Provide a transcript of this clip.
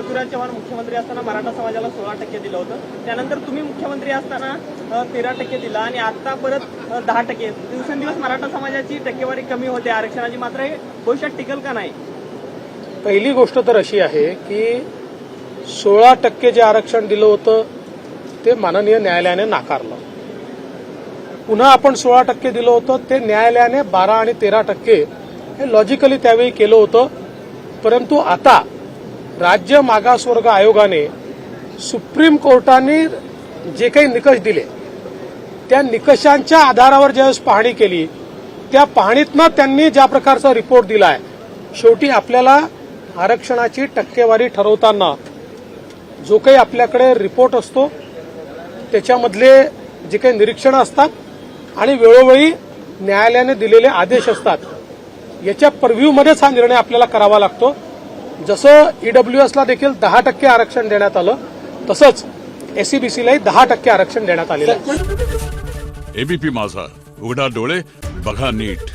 पृथ्वीराज चव्हाण मुख्यमंत्री असताना मराठा समाजाला 16% दिलं होतं, त्यानंतर तुम्ही मुख्यमंत्री असताना 13% दिला आणि आता परत 10%. दिवसेंदिवस मराठा समाजाची टक्केवारी कमी होते आरक्षणाची, मात्र हे भविष्यात टिकल का नाही? पहिली गोष्ट तर अशी आहे की 16% जे आरक्षण दिलं होतं ते माननीय न्यायालयाने नाकारलं. पुन्हा आपण 16% दिलं होतं ते न्यायालयाने 12 आणि 13% हे लॉजिकली त्यावेळी केलं होतं. परंतु आता राज्य मागासवर्ग आयोगाने सुप्रीम कोर्टाने जे काही निकष दिले त्या निकषांच्या आधारावर ज्यावेळेस पाहणी केली त्या पाहणीतनं त्यांनी ज्या प्रकारचा रिपोर्ट दिलाय, शेवटी आपल्याला आरक्षणाची टक्केवारी ठरवताना जो काही आपल्याकडे रिपोर्ट असतो त्याच्यामधले जे काही निरीक्षणं असतात आणि वेळोवेळी न्यायालयाने दिलेले आदेश असतात याच्या पर्व्ह्यूमध्येच हा निर्णय आपल्याला करावा लागतो. जसं ईडब्ल्यूएसला देखील 10% आरक्षण देण्यात आलं तसंच एसईबीसीलाही 10% आरक्षण देण्यात आलेलं आहे. एबीपी माझा, उघडा डोळे बघा नीट.